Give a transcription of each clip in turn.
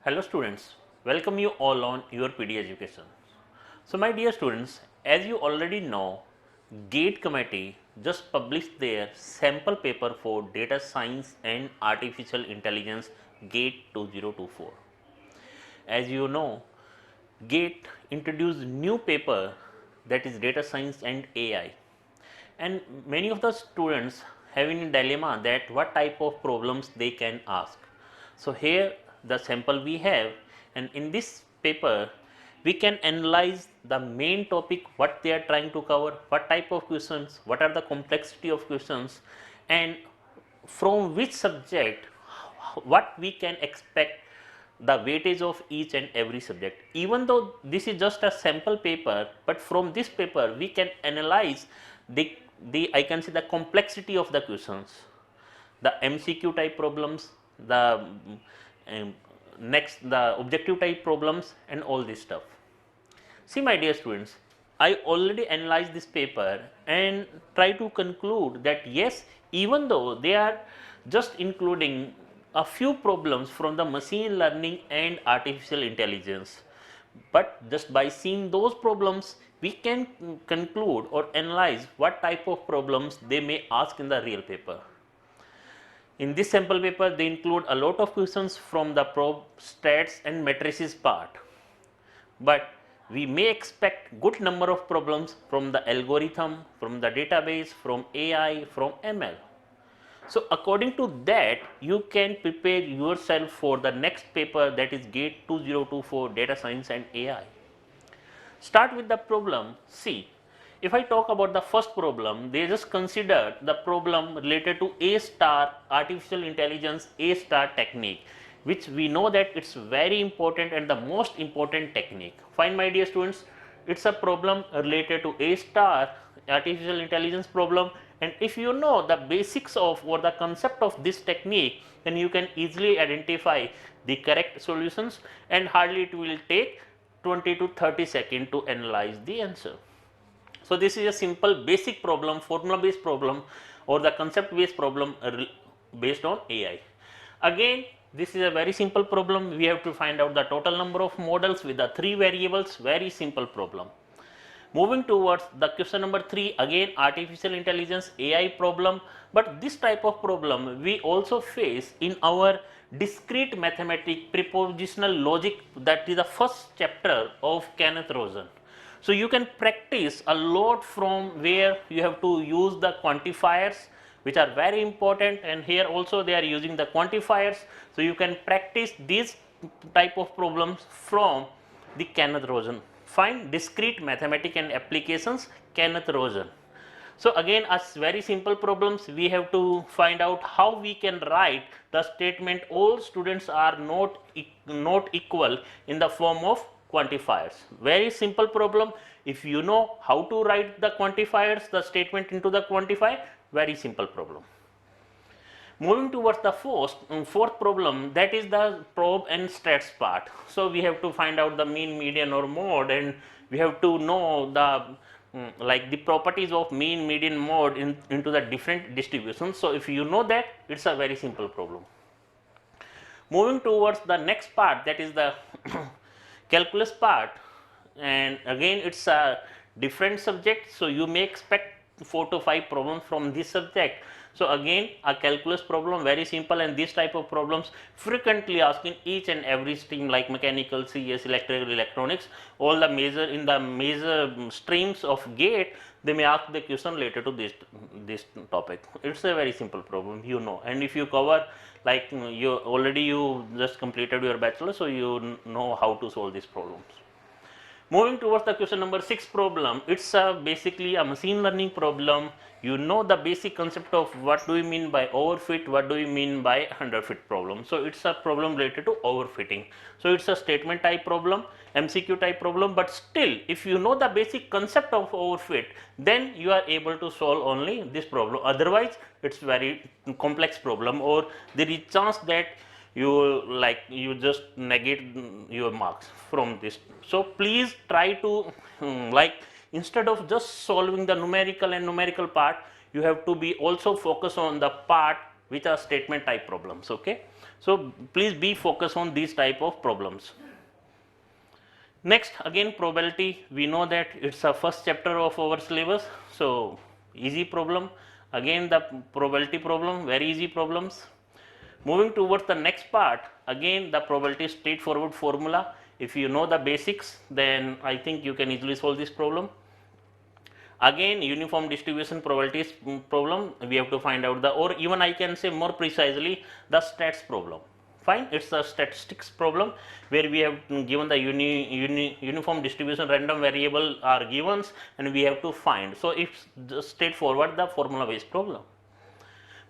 Hello students, welcome you all on YourPedia education. So my dear students, as you already know, GATE committee just published their sample paper for data science and artificial intelligence GATE 2024. As you know, GATE introduced new paper, that is data science and AI, and many of the students having a dilemma that what type of problems they can ask. So here the sample we have, and in this paper we can analyze the main topic, what they are trying to cover, what type of questions, what are the complexity of questions, and from which subject what we can expect the weightage of each and every subject. Even though this is just a sample paper, but from this paper we can analyze the I can say the complexity of the questions, the MCQ type problems, the next the objective type problems, and all this stuff. See my dear students, I already analyzed this paper and try to conclude that yes, even though they are just including a few problems from the machine learning and artificial intelligence, but just by seeing those problems we can conclude or analyze what type of problems they may ask in the real paper. In this sample paper they include a lot of questions from the probe, stats and matrices part, but we may expect good number of problems from the algorithm, from the database, from AI, from ML. So according to that you can prepare yourself for the next paper, that is GATE 2024 data science and AI. Start with the problem. See, if I talk about the first problem, they just consider the problem related to A star artificial intelligence A star technique, which we know that it's very important and the most important technique. Fine my dear students, it's a problem related to A star artificial intelligence problem, and if you know the basics of or the concept of this technique, then you can easily identify the correct solutions and hardly it will take 20 to 30 seconds to analyze the answer. So this is a simple basic problem, formula based problem or the concept based problem based on AI. Again, this is a very simple problem. We have to find out the total number of models with the 3 variables, very simple problem. Moving towards the question number 3, again artificial intelligence AI problem, but this type of problem we also face in our discrete mathematics prepositional logic, that is the first chapter of Kenneth Rosen. So you can practice a lot from where you have to use the quantifiers, which are very important, and here also they are using the quantifiers. So you can practice these type of problems from the Kenneth Rosen. Find discrete mathematics and applications, Kenneth Rosen. So again, as very simple problems, we have to find out how we can write the statement all students are not equal in the form of quantifiers. Very simple problem. If you know how to write the quantifiers, the statement into the quantifier, very simple problem. Moving towards the fourth problem, that is the probe and stats part. So we have to find out the mean, median or mode, and we have to know the like the properties of mean, median, mode into the different distributions. So if you know that, it's a very simple problem. Moving towards the next part, that is the calculus part, and again it's a different subject, so you may expect 4 to 5 problems from this subject. So again a calculus problem, very simple, and this type of problems frequently asked in each and every stream like mechanical, CS, electrical, electronics, all the major streams of GATE, they may ask the question related to this topic. It's a very simple problem, you know, and if you cover like you just completed your bachelor, so you know how to solve these problems. Moving towards the question number 6 problem, it's basically a machine learning problem. You know the basic concept of what do you mean by overfit, what do you mean by underfit problem. So it's a problem related to overfitting. So it's a statement type problem, MCQ type problem, but still if you know the basic concept of overfit, then you are able to solve only this problem. Otherwise it's very complex problem, or there is chance that you just negate your marks from this. So please try to instead of just solving the numerical part, you have to be also focus on the part which are statement type problems. Okay, So please be focused on these type of problems. Next, again probability, we know that it's a first chapter of our syllabus, so easy problem. Again the probability problem, very easy problems. Moving towards the next part, again the probability straightforward formula. If you know the basics, then I think you can easily solve this problem. Again uniform distribution probabilities problem, we have to find out the, or even I can say more precisely, the stats problem. Fine, it's a statistics problem where we have given the uniform distribution, random variable are given and we have to find. So it's just straightforward, the formula based problem.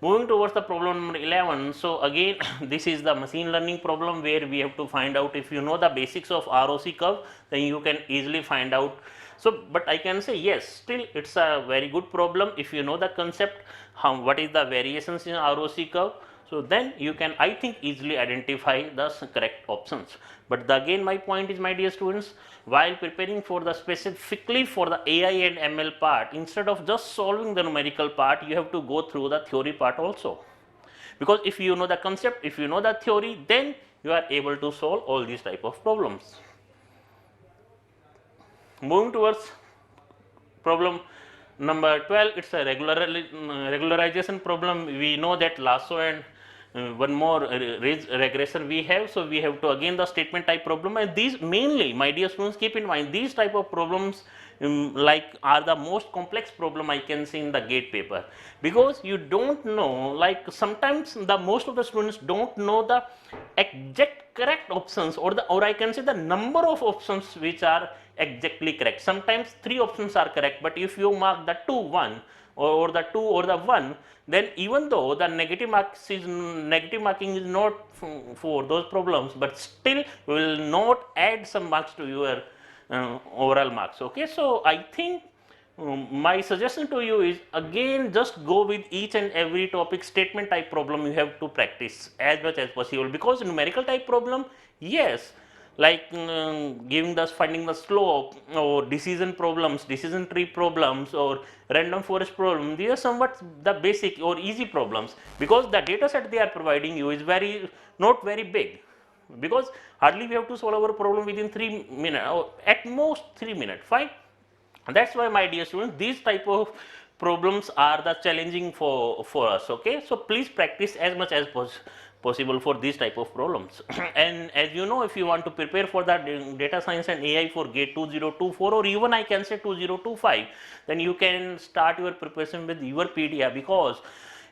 Moving towards the problem number 11, so again this is the machine learning problem where we have to find out, if you know the basics of ROC curve, then you can easily find out. So but I can say yes, still it's a very good problem if you know the concept, what is the variations in ROC curve. So then you can, I think, easily identify the correct options. But again my point is, my dear students, while preparing for the specifically for the AI and ML part, instead of just solving the numerical part, you have to go through the theory part also. Because if you know the concept, if you know the theory, then you are able to solve all these type of problems. Moving towards problem number 12, it's a regularization problem. We know that lasso and one more regression we have. So we have to again the statement type problem, and these mainly, my dear students, keep in mind these type of problems like are the most complex problem I can see in the GATE paper, because you don't know, like sometimes the most of the students don't know the exact correct options, or I can say the number of options which are exactly correct. Sometimes 3 options are correct, but if you mark the 2 1 or the 2 or the 1, then even though the negative marking is not for those problems, but still you will not add some marks to your overall marks. Okay, so I think my suggestion to you is, again just go with each and every topic statement type problem you have to practice as much as possible, because numerical type problem, yes, like giving the finding the slope or decision problems, decision tree problems or random forest problem, these are somewhat the basic or easy problems, because the data set they are providing you is not very big, because hardly we have to solve our problem within 3 minutes or at most 3 minutes. Fine, that's why, my dear students, these type of problems are the challenging for us. Okay, so please practice as much as possible for these type of problems. And as you know, if you want to prepare for the data science and AI for GATE 2024, or even I can say 2025, then you can start your preparation with YourPedia, because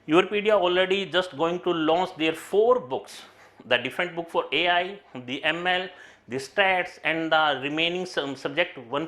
YourPedia already just going to launch their 4 books, the different book for AI, the ML, the stats, and the remaining subject one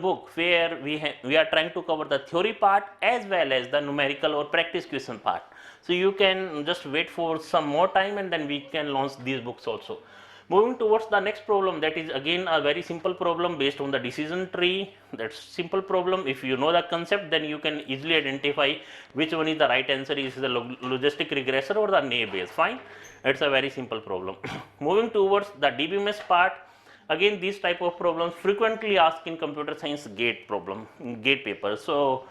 book where we are trying to cover the theory part as well as the numerical or practice question part. So you can just wait for some more time and then we can launch these books also. Moving towards the next problem, that is again a very simple problem based on the decision tree. That's simple problem. If you know the concept, then you can easily identify which one is the right answer, is the logistic regressor or the naive Bayes. Fine, it's a very simple problem. Moving towards the DBMS part, again these type of problems frequently asked in computer science GATE paper. So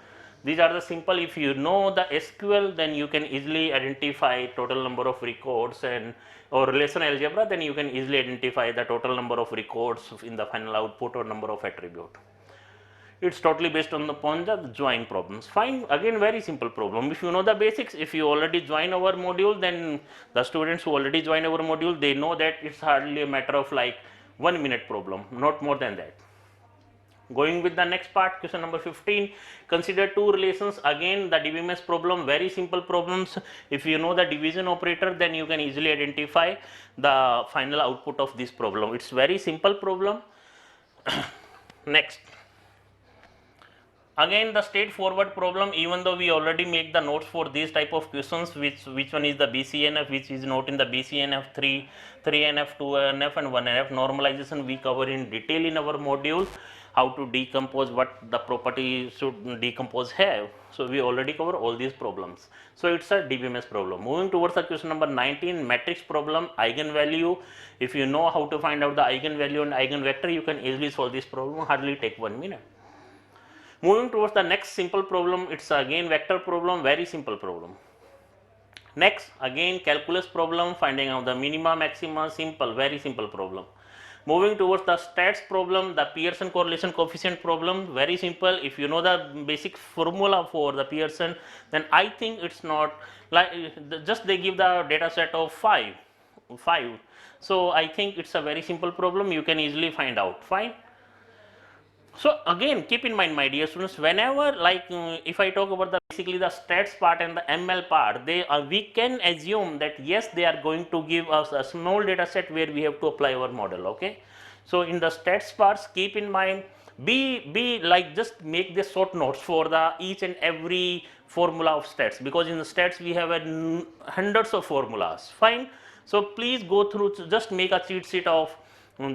these are the simple, if you know the SQL, then you can easily identify total number of records, and or relational algebra, then you can easily identify the total number of records in the final output or number of attribute. It's totally based on upon the join problems. Fine, again very simple problem. If you know the basics, if you already join our module, then the students who already join our module, they know that it's hardly a matter of like 1 minute problem, not more than that. Going with the next part, question number 15, consider 2 relations. Again the DBMS problem, very simple problems. If you know the division operator, then you can easily identify the final output of this problem. It's very simple problem. Next, again the straightforward problem, even though we already make the notes for these type of questions, which one is the BCNF, which is not in the BCNF, 3NF, 2NF and 1NF. Normalization we cover in detail in our module, how to decompose, what the property should decompose have. So we already cover all these problems. So it's a DBMS problem. Moving towards the question number 19, matrix problem, eigenvalue. If you know how to find out the eigenvalue and eigenvector, you can easily solve this problem, hardly take 1 minute. Moving towards the next simple problem, it's again vector problem, very simple problem. Next, again calculus problem, finding out the minima, maxima, simple, very simple problem. Moving towards the stats problem, the Pearson correlation coefficient problem, very simple. If you know the basic formula for the Pearson, then I think it's not like just they give the data set of 5. So I think it's a very simple problem, you can easily find out. Fine. So again, keep in mind, my dear students, whenever like if I talk about the basically the stats part and the ML part, they we can assume that yes, they are going to give us a small data set where we have to apply our model. Okay, so in the stats parts, keep in mind, be like just make the short notes for the each and every formula of stats, because in the stats we have hundreds of formulas. Fine. So please go through, just make a cheat sheet of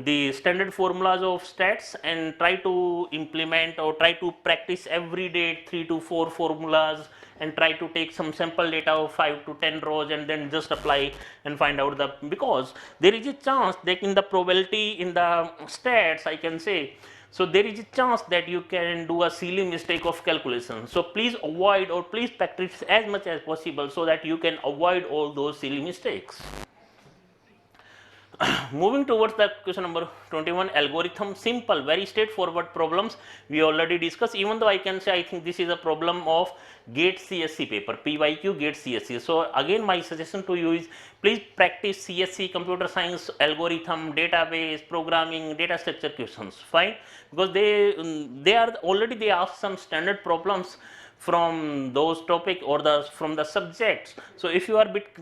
the standard formulas of stats and try to implement or try to practice every day 3 to 4 formulas, and try to take some sample data of 5 to 10 rows and then just apply and find out the, because there is a chance that in the probability in the stats I can say, so there is a chance that you can do a silly mistake of calculation. So please avoid or please practice as much as possible so that you can avoid all those silly mistakes. Moving towards the question number 21, algorithm, simple, very straightforward problems we already discussed. Even though I can say I think this is a problem of GATE CSC paper, PYQ GATE CSC. So again my suggestion to you is please practice CSC, computer science, algorithm, database, programming, data structure questions. Fine, because they are already, they ask some standard problems from those topic or from the subjects. So if you are bit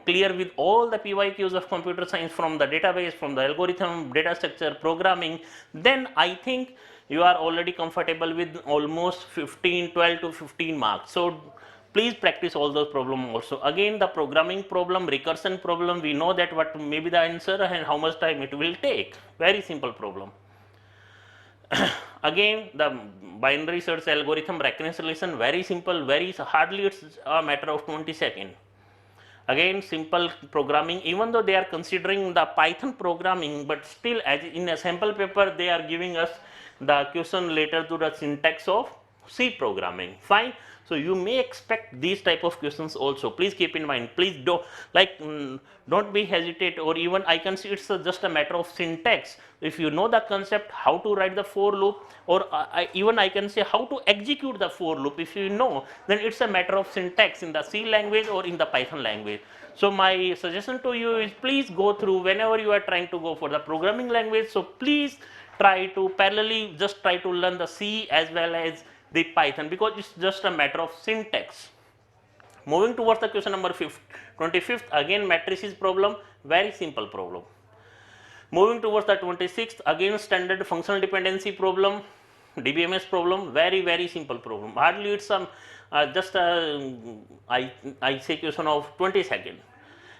clear with all the PYQs of computer science, from the database, from the algorithm, data structure, programming, then I think you are already comfortable with almost 12 to 15 marks. So please practice all those problems also. Again, the programming problem, recursion problem, we know that what may be the answer and how much time it will take. Very simple problem. Again, the binary search algorithm reconciliation, very simple, very hardly it's a matter of 20 seconds. Again, simple programming, even though they are considering the Python programming, but still as in a sample paper they are giving us the question related to the syntax of C programming. Fine. So you may expect these type of questions also. Please keep in mind. Please don't be hesitate, or even I can see it's just a matter of syntax. If you know the concept, how to write the for loop, or even I can say how to execute the for loop, if you know, then it's a matter of syntax in the C language or in the Python language. So my suggestion to you is please go through whenever you are trying to go for the programming language. So please try to parallelly just try to learn the C as well as the Python, because it's just a matter of syntax. Moving towards the question number 25th, again matrices problem, very simple problem. Moving towards the 26th, again standard functional dependency problem, DBMS problem, very simple problem. Hardly it's some just I say question of 20 seconds.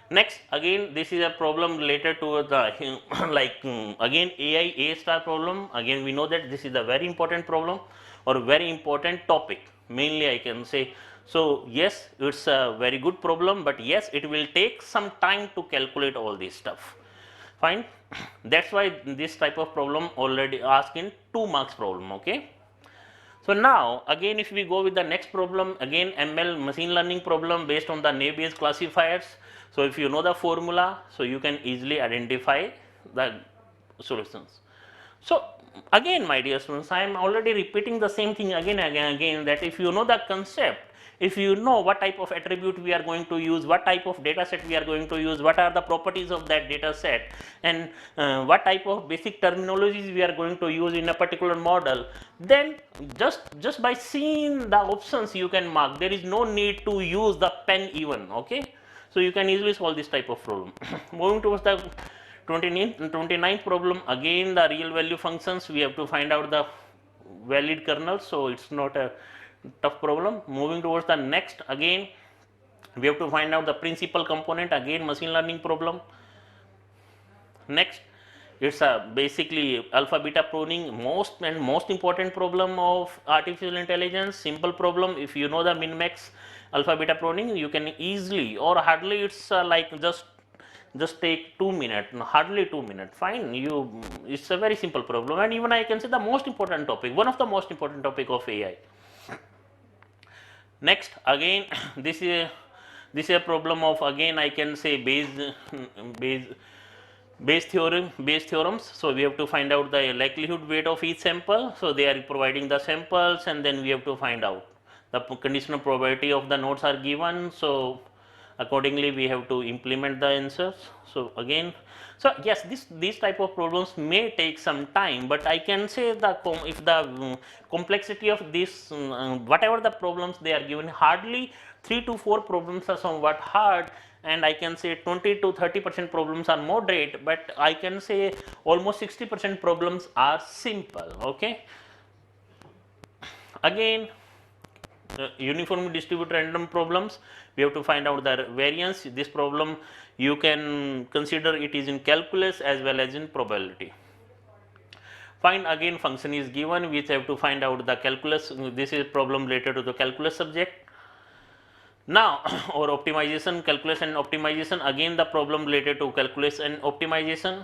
Next, again this is a problem related to the like again AI A star problem. Again we know that this is a very important problem or very important topic, mainly I can say. So yes, it's a very good problem, but yes, it will take some time to calculate all this stuff. Fine. That's why this type of problem already asked in 2 marks problem. Okay. So now again if we go with the next problem, again ML machine learning problem based on the naive Bayes classifiers. So if you know the formula, so you can easily identify the solutions. So again my dear students, I am already repeating the same thing again that if you know the concept, if you know what type of attribute we are going to use, what type of data set we are going to use, what are the properties of that data set, and what type of basic terminologies we are going to use in a particular model, then just by seeing the options you can mark. There is no need to use the pen even. Okay, so you can easily solve this type of problem. Moving towards the 29th problem, again the real value functions, we have to find out the valid kernel, so it's not a tough problem. Moving towards the next, again we have to find out the principal component, again machine learning problem. Next, it's a basically alpha beta pruning, most important problem of artificial intelligence, simple problem. If you know the min max alpha beta pruning, you can easily, or hardly it's like just take 2 minutes, hardly 2 minutes. Fine, it's a very simple problem, and even I can say the most important topic, one of the most important topic of AI. Next, again this is This is a problem of, again I can say, base base theorems. So we have to find out the likelihood weight of each sample. So they are providing the samples, and then we have to find out the conditional probability of the nodes are given. So accordingly we have to implement the answers. So again, so yes, these type of problems may take some time, but I can say the if the complexity of this whatever the problems they are given, hardly 3 to 4 problems are somewhat hard, and I can say 20 to 30% problems are moderate, but I can say almost 60% problems are simple. Okay, again, uniformly distributed random problems, we have to find out the variance. This problem you can consider it is in calculus as well as in probability. Find, again function is given, which have to find out the calculus. This is problem related to the calculus subject. Now or optimization, calculus and optimization, again the problem related to calculus and optimization.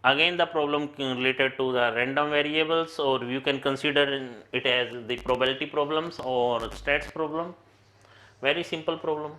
Again the problem related to the random variables, or you can consider it as the probability problems or stats problem. Very simple problem.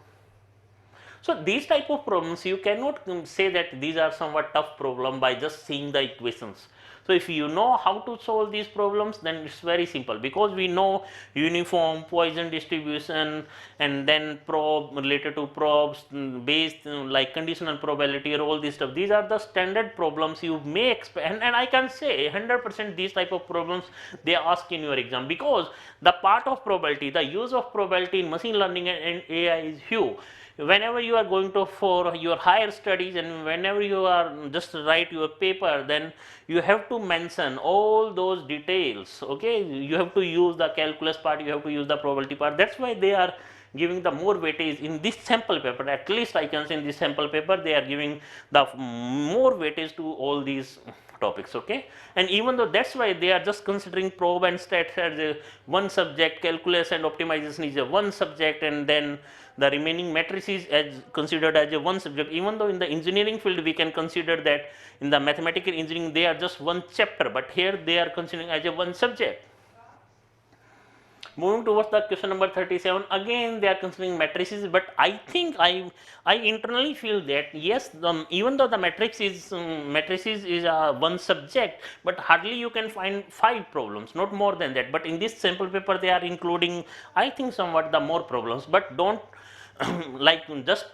So these type of problems you cannot say that these are somewhat tough problem by just seeing the equations. So if you know how to solve these problems, then it's very simple, because we know uniform, Poisson distribution, and then probe related to probes, based like conditional probability, or all this stuff. These are the standard problems you may expect, and I can say 100% these type of problems they ask in your exam, because the part of probability, the use of probability in machine learning and AI is huge. Whenever you are going to for your higher studies, and whenever you are just write your paper, then you have to mention all those details. Okay, you have to use the calculus part, you have to use the probability part. That's why they are giving the more weightage in this sample paper. At least I can say in this sample paper they are giving the more weightage to all these topics. Okay, and even though that's why they are just considering probe and stats as a one subject, calculus and optimization is a one subject, and then the remaining matrices as considered as a one subject. Even though in the engineering field we can consider that in the mathematical engineering they are just one chapter, but here they are considering as a one subject. Moving towards the question number 37, again they are considering matrices, but I think I internally feel that yes, even though the matrices is one subject, but hardly you can find 5 problems, not more than that. But in this sample paper they are including, I think, somewhat the more problems. But don't like just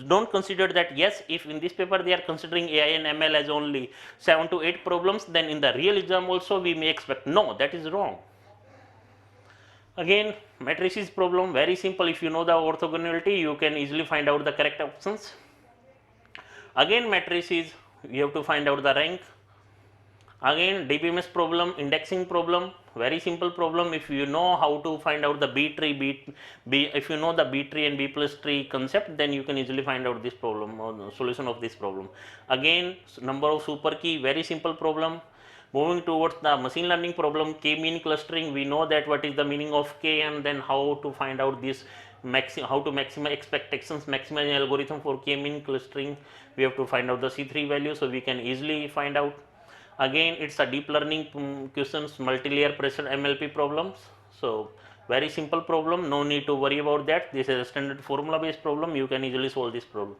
don't consider that yes, if in this paper they are considering AI and ML as only 7 to 8 problems, then in the real exam also we may expect. No, that is wrong. Again, matrices problem, very simple. If you know the orthogonality, you can easily find out the correct options. Again, matrices, you have to find out the rank. Again, DBMS problem, indexing problem, very simple problem. If you know how to find out the B tree, if you know the B tree and B plus tree concept, then you can easily find out this problem or the solution of this problem. Again, number of super key, very simple problem. Moving towards the machine learning problem, k-mean clustering, we know that what is the meaning of k, and then how to find out this how to maximize expectations, maximizing algorithm for k-mean clustering. We have to find out the C3 value, so we can easily find out. Again, it's a deep learning questions, multi-layer pressure MLP problems. So very simple problem, no need to worry about that. This is a standard formula based problem, you can easily solve this problem.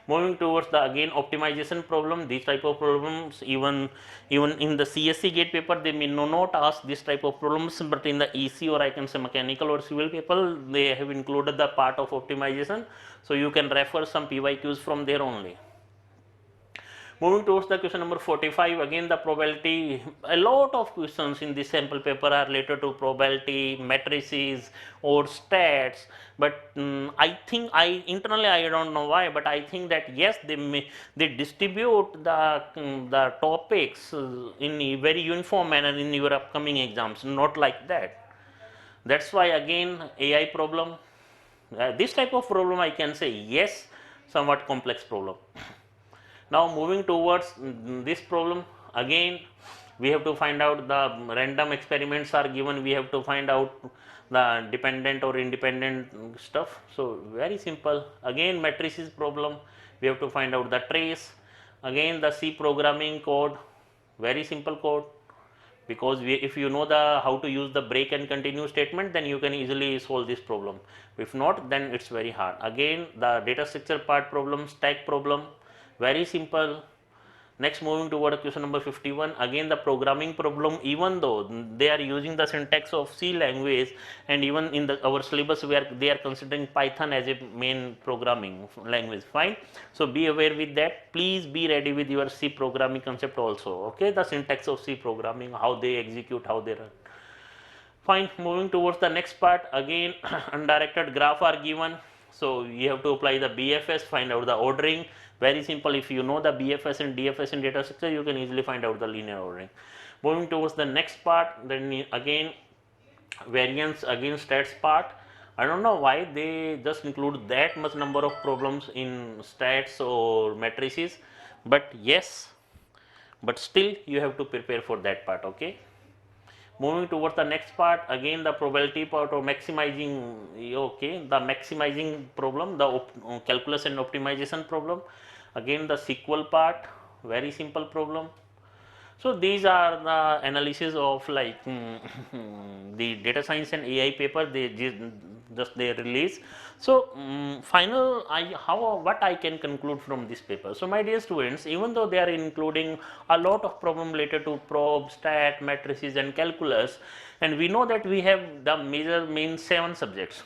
Moving towards the again optimization problem, these type of problems even in the CSC GATE paper they may not ask this type of problems, but in the EC or I can say mechanical or civil paper they have included the part of optimization, so you can refer some PYQs from there only. Moving towards the question number 45, again the probability, a lot of questions in this sample paper are related to probability, matrices or stats, but I think internally I don't know why, but I think that yes, they distribute the topics in a very uniform manner in your upcoming exams, not like that. That's why again AI problem, this type of problem I can say yes, somewhat complex problem. Now moving towards this problem, again we have to find out the random experiments are given, we have to find out the dependent or independent stuff. So very simple. Again matrices problem, we have to find out the trace. Again the C programming code, very simple code. because if you know the how to use the break and continue statement, then you can easily solve this problem. If not, then it's very hard. Again, the data structure part problem, stack problem, very simple. Next, moving toward question number 51, again the programming problem. Even though they are using the syntax of C language, and even in our syllabus where they are considering Python as a main programming language, fine. So be aware with that. Please be ready with your C programming concept also. Okay, the syntax of C programming, how they execute, how they run. Fine. Moving towards the next part, again undirected graph are given. So you have to apply the BFS, find out the ordering. Very simple. If you know the BFS and DFS in data structure, you can easily find out the linear ordering. Moving towards the next part, then again variance, again stats part. I don't know why they just include that much number of problems in stats or matrices, but yes, but still you have to prepare for that part. Okay. Moving towards the next part, again the probability part or maximizing, okay, the maximizing problem, the calculus and optimization problem, again the SQL part, very simple problem. So these are the analysis of like the data science and AI paper they just they release. So final what I can conclude from this paper. So my dear students, even though they are including a lot of problem related to probe, stat, matrices and calculus, and we know that we have the main 7 subjects.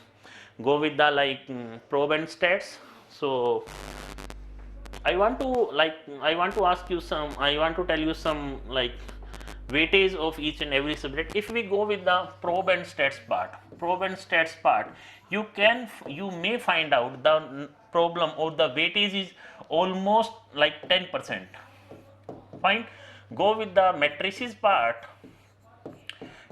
Go with the like probe and stats. So I want to ask you some, I want to tell you some like weightage of each and every subject. If we go with the probe and stats part, you may find out the problem or the weightage is almost like 10%. Fine. Go with the matrices part,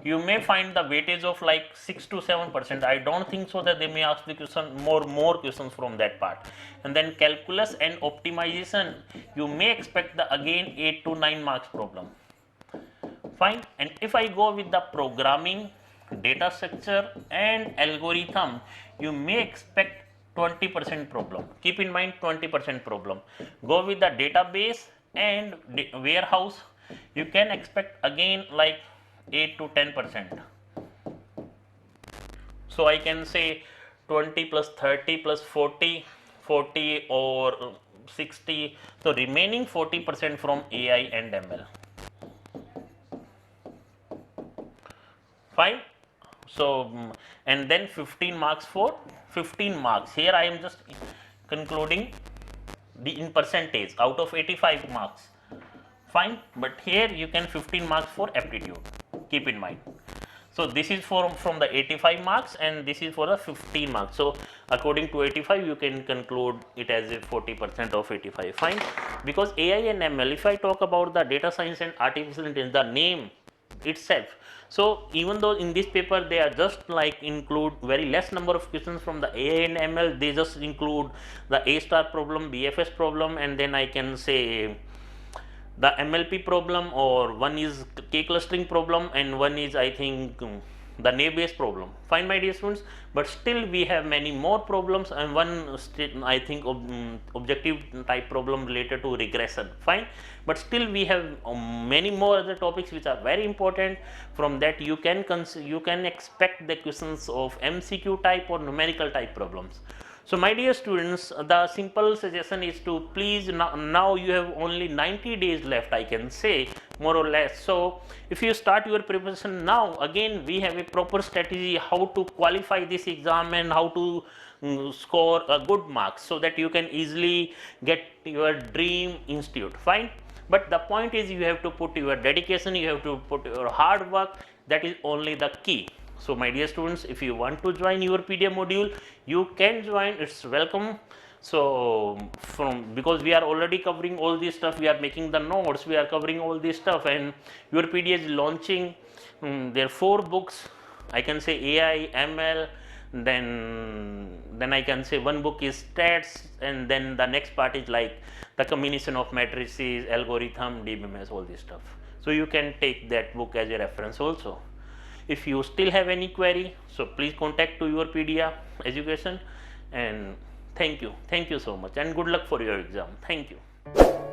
you may find the weightage of like 6 to 7%. I don't think so that they may ask the question more questions from that part. And then calculus and optimization, you may expect the again 8 to 9 marks problem. Fine. And if I go with the programming, data structure and algorithm, you may expect 20% problem. Keep in mind 20% problem. Go with the database and warehouse, you can expect again like 8 to 10%. So I can say 20 plus 30 plus 40 or 60. So remaining 40% from AI and ML. Fine. So and then 15 marks for 15 marks. Here I am just concluding the in percentage out of 85 marks. Fine. But here you can 15 marks for aptitude. Keep in mind. So this is from the 85 marks and this is for the 15 marks. So according to 85, you can conclude it as a 40% of 85. Fine. Because AI and ML, if I talk about the data science and artificial intelligence, the name itself. So even though in this paper they are just like include very less number of questions from the AI and ML, they just include the A star problem, BFS problem, and then I can say the MLP problem, or one is K clustering problem and one is I think the naive Bayes problem. Fine, my dear students, but still we have many more problems and one I think objective type problem related to regression. Fine, but still we have many more other topics which are very important. From that you can expect the questions of MCQ type or numerical type problems. So my dear students, the simple suggestion is to please, now you have only 90 days left, I can say, more or less. So if you start your preparation now, again we have a proper strategy how to qualify this exam and how to score a good marks so that you can easily get your dream institute. Fine. But the point is you have to put your dedication, you have to put your hard work, that is only the key. So my dear students, if you want to join YourPedia module, you can join, it's welcome. So because we are already covering all this stuff, we are making the notes, we are covering all this stuff, and YourPedia is launching their 4 books. I can say AI, ML, then I can say one book is stats, and then the next part is like the combination of matrices, algorithm, DBMS, all this stuff. So you can take that book as a reference also. If you still have any query, so please contact to YourPedia Education, and thank you so much and good luck for your exam. Thank you.